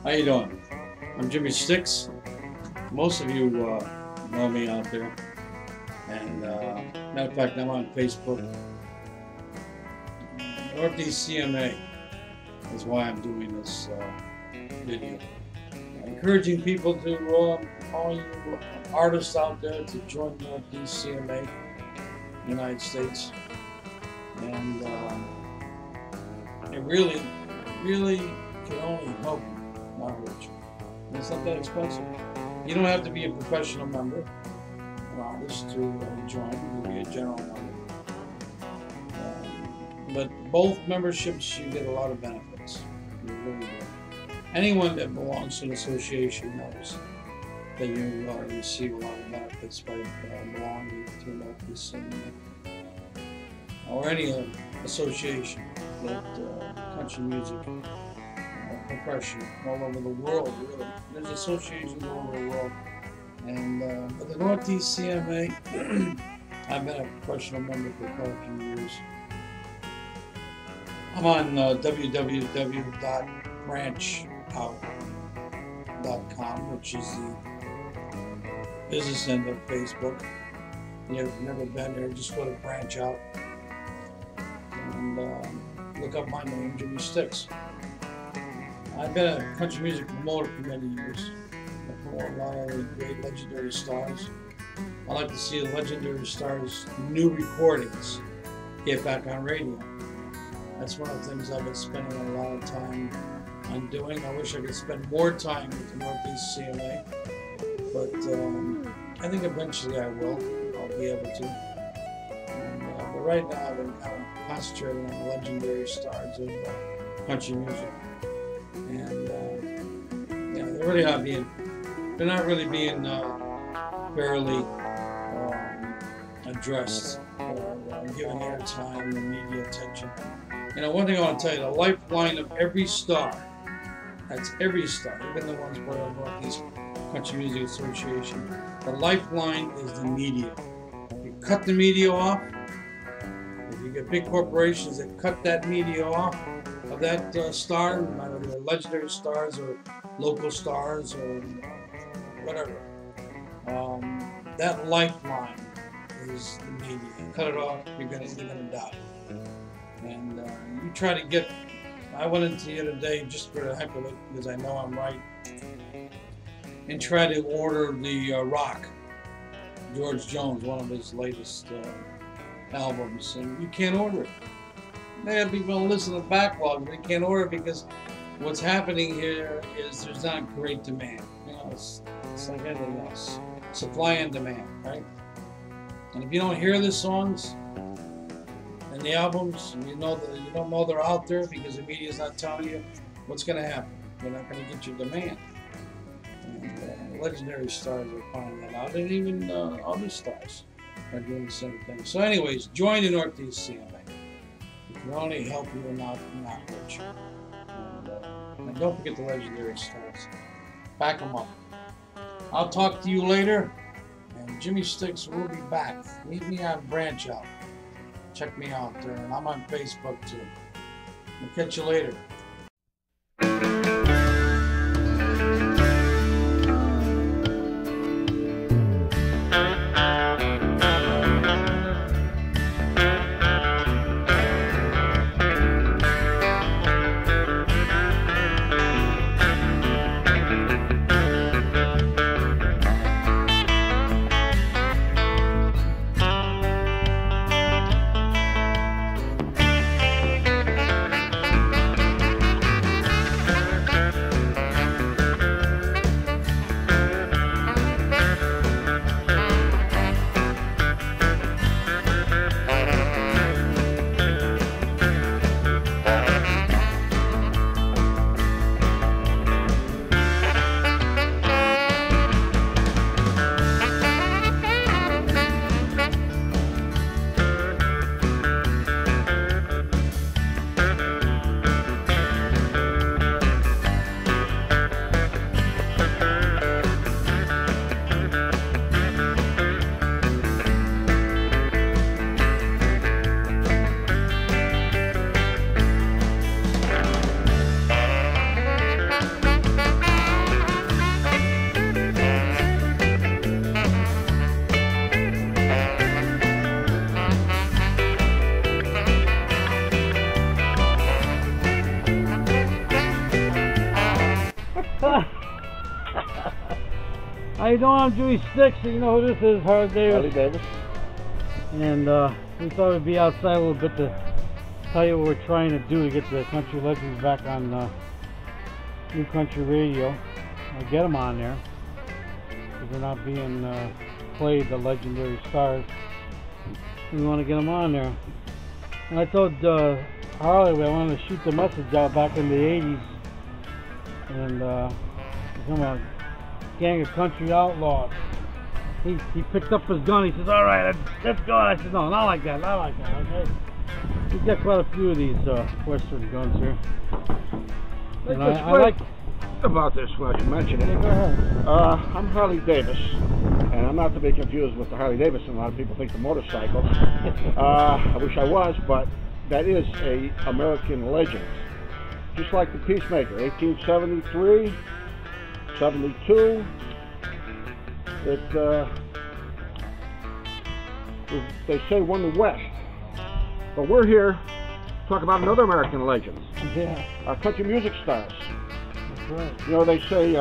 How you doing? I'm Jimmy Sticks. Most of you know me out there, and matter of fact, I'm on Facebook. Northeast CMA is why I'm doing this video. Encouraging people to, all you artists out there, to join Northeast CMA, United States, and it really can only help you. Not rich. It's not that expensive. You don't have to be a professional member, an artist, to join. You can be a general member. But both memberships, you get a lot of benefits. You really do. Anyone that belongs to an association knows that you receive a lot of benefits by belonging to Northeast CMA or any association that country music. Profession all over the world, really. There's associations all over the world, and but the Northeast CMA, I've been a professional member for quite a few years. I'm on www.branchout.com, which is the business end of Facebook. If you've never been there, just go to Branch Out and look up my name, Jimmy Sticks. I've been a country music promoter for many years. I promote a lot of the great legendary stars. I like to see the legendary stars' new recordings get back on radio. That's one of the things I've been spending a lot of time on doing. I wish I could spend more time with the Northeast CMA, but I think eventually I will. I'll be able to. But right now I've been kind of concentrating on the legendary stars of country music. And yeah, they're not really being fairly addressed or given airtime and media attention. You know, one thing I want to tell you, the lifeline of every star, that's every star, even the ones part of the Northeast Country Music Association, the lifeline is the media. You cut the media off, if you get big corporations that cut that media off of that star, whether they're legendary stars or local stars or whatever, that lifeline is the media. Cut it off, you're gonna die. And you try to get. I went into the other day just for the heck of it because I know I'm right, and try to order the Rock, George Jones, one of his latest albums, and you can't order it. They have people listen to the backlog, but they can't order it because what's happening here is there's not great demand. You know, it's like anything else, supply and demand, right? And if you don't hear the songs and the albums, and you don't know they're out there because the media's not telling you, what's going to happen? You're not going to get your demand. And legendary stars are finding that out, and even other stars are doing the same thing. So, anyways, join the Northeast CMA. It can only help you and not hurt you. And don't forget the legendary stars. Back them up. I'll talk to you later. And Jimmy Sticks will be back. Meet me on Branch Out. Check me out there. And I'm on Facebook too. We'll catch you later. How you doing? I'm Dewey Sticks. You know who this is? Harley Davis. Harley Davis. And we thought we'd be outside a little bit to tell you what we're trying to do to get the country legends back on New Country Radio. Get them on there because they're not being played, the legendary stars. We want to get them on there. And I told Harley I wanted to shoot the message out back in the 80s. And come on. Gang of country outlaws. He picked up his gun. He says, "All right, let's go." I said, "No, not like that, not like that." Okay. We've got quite a few of these Western guns here. And I like about this while you mention it. Yeah, go ahead. I'm Harley Davis, and I'm not to be confused with the Harley Davidson. A lot of people think the motorcycle. I wish I was, but that is a American legend, just like the Peacemaker, 1873. 72. They say won the West, but we're here to talk about another American legend. Yeah. Our country music stars. That's right. You know, they say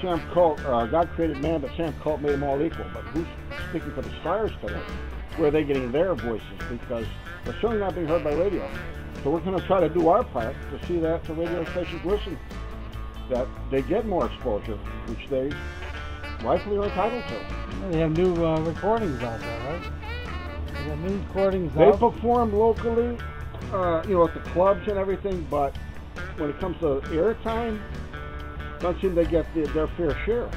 Sam Colt, God created man, but Sam Colt made them all equal. But who's speaking for the stars today? Where are they getting their voices? Because they're certainly not being heard by radio. So we're going to try to do our part to see that the radio stations listen, that they get more exposure, which they rightfully are entitled to. They have new recordings out there, right? They got new recordings They out. perform locally, you know, at the clubs and everything, but when it comes to airtime, don't seem they get their fair share.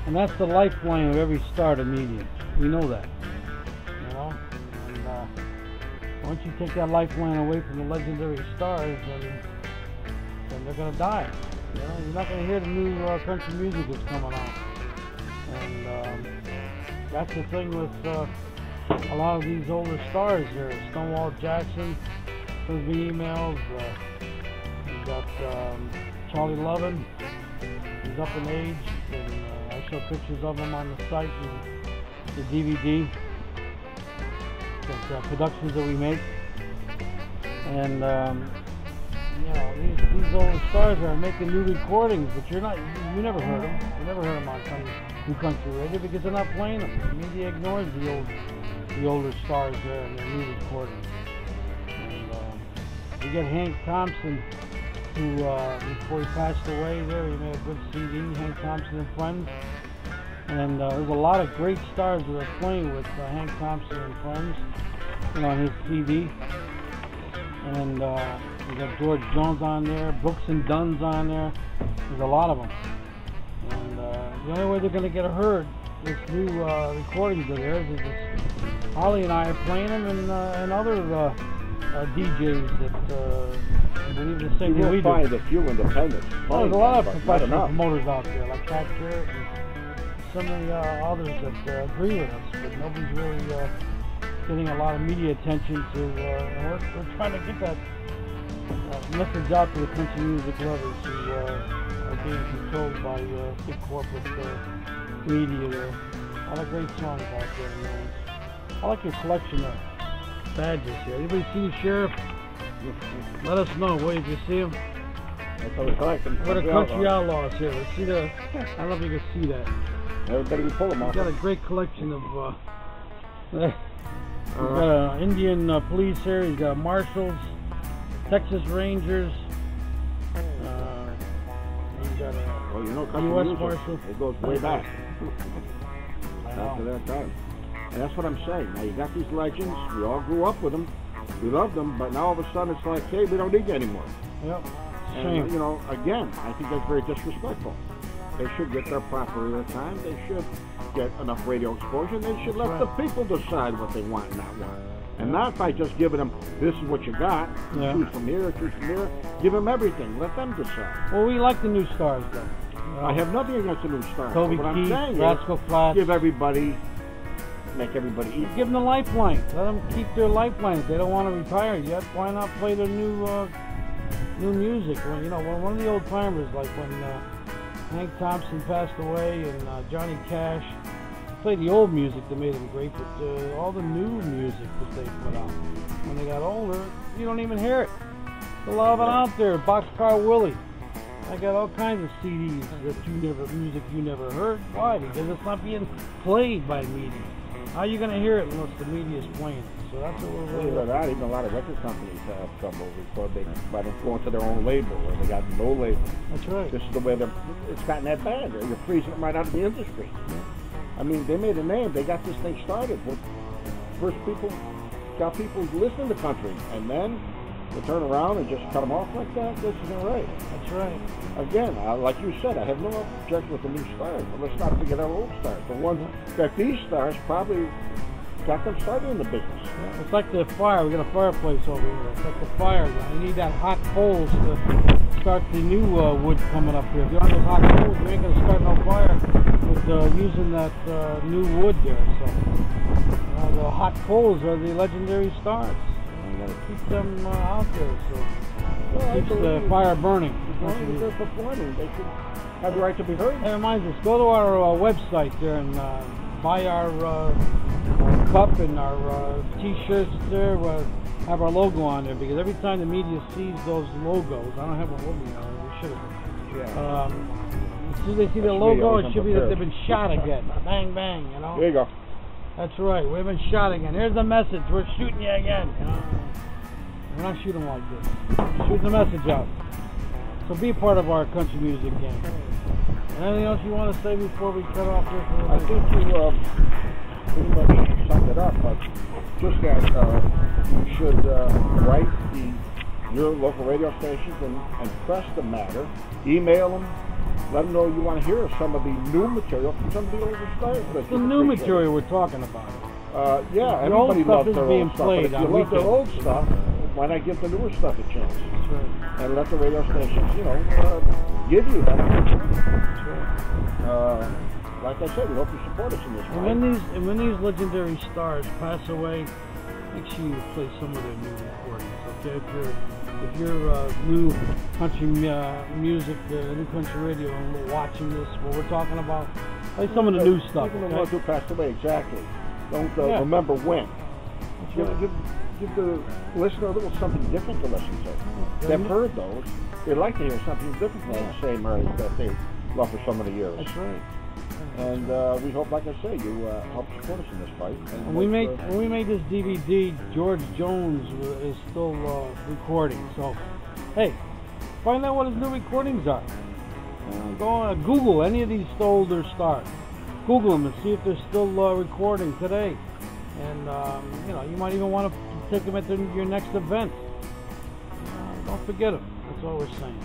And that's the lifeline of every star to media. We know that. You know? And once you take that lifeline away from the legendary stars, then they're going to die. You know, you're not going to hear the new country music that's coming out. And that's the thing with a lot of these older stars here. Stonewall Jackson, sends me emails. We've got Charlie Lovin. He's up in age, and I show pictures of him on the site and the DVD. The productions that we make. And you know, these old stars are making new recordings, but you never heard them. You never heard them on New Country Radio because they're not playing them. The media ignores the older stars there and their new recordings. And we get Hank Thompson, who before he passed away there, he made a good CD, Hank Thompson and Friends. And there's a lot of great stars that are playing with Hank Thompson and Friends, you know, on his CD. And we got George Jones on there, Brooks and Dunn's on there. There's a lot of them. And the only way they're going to get heard, this new recordings of theirs, is this. Holly and I are playing them, and other DJs that believe the same thing we do. Find a few independents. There's a lot of professional promoters out there, like Pat Garrett and so many others that agree with us, but nobody's really getting a lot of media attention to, and we're trying to get that message out to the country music lovers who are being controlled by big corporate media there. A lot of great songs out there. Man. I like your collection of badges here. Anybody see the sheriff? Let us know. Where did you see him? That's how we collect them. What a country outlaws here. Let's see the. I don't know if you can see that. Everybody can pull them off. We've got a great collection of. We've got an Indian police here. He's got marshals, Texas Rangers. He's got a well, you know, U.S. Marshal. It goes way back. After that time. And that's what I'm saying. Now you got these legends. We all grew up with them. We loved them, but now all of a sudden it's like, hey, we don't need you anymore. Yep. And you know, again, I think that's very disrespectful. They should get their proper airtime. They should get enough radio exposure. And they should let the people decide what they want and not want. And not by just giving them, this is what you got. Yeah. Choose from here, choose from here. Give them everything. Let them decide. Well, we like the new stars, though. You know, I have nothing against the new stars. Toby What Keith, I'm saying Rascal Flatts. give everybody, make everybody eat. Give them the lifeline. Let them keep their lifeline. If they don't want to retire yet, why not play their new music? Well, you know, one of the old timers, like when Hank Thompson passed away and Johnny Cash, play the old music that made them great, but all the new music that they put out, when they got older, you don't even hear it. There's a lot of it out there. Boxcar Willie. I got all kinds of CDs that music you never heard. Why? Because it's not being played by media. How are you going to hear it unless the media is playing it? So that's what we're Believe it or not, even a lot of record companies have trouble because they might have gone to their own label or they got no label. That's right. This is the way it's gotten that bad. You're freezing them right out of the industry. I mean, they made a name. They got this thing started. First people got people listening to country, and then they turn around and just cut them off like that. This isn't right. That's right. Again, like you said, I have no objection with the new stars, but let's not forget our old stars. The ones that these stars probably got them started in the business. Yeah, it's like the fire. We got a fireplace over here. It's like the fire. You need that hot coals to start the new wood coming up here. If you don't have those hot coals, you ain't gonna start no fire with using that new wood there. So the hot coals are the legendary stars. You gotta keep them out there. So it keeps the fire burning. As long as they're performing, they should have the right to be heard. That reminds us. Go to our website there and buy our cup and our t-shirts there. We'll have our logo on there because every time the media sees those logos, I don't have one with me now. We should have. Yeah. As soon as they see the logo, it should be that they've been shot again. Bang, bang. You know. There you go. That's right. We've been shot again. Here's the message. We're shooting you again. You know? We're not shooting like this. We're shooting the message out. So be a part of our country music game. Anything else you want to say before we cut off here? I think you pretty much summed it up, but just that you should write your local radio stations and press the matter, email them, let them know you want to hear some of the new material from some of the older stars. The new material we're talking about. Yeah, everybody loves their old stuff, but if you love their old stuff, why not give the newer stuff a chance? That's right. And let the radio stations, give you that. That's right. Like I said, we hope you support us in this. And when these legendary stars pass away, make sure you play some of their new recordings. Okay, if you're new country music, new country radio, and watching this, what we're talking about, play some of the new stuff. Even the ones who passed away, exactly. Don't remember when. Give the listener a little something different to listen to. They've heard those. They'd like to hear something different than the same artist that they love for so many years. That's right. And we hope, like I say, you help support us in this fight. And when we made this DVD, George Jones is still recording. So, hey, find out what his new recordings are. Go on Google any of these older stars. Google them and see if they're still recording today. And you might even want to take them at your next event. Don't forget them. That's all we're saying.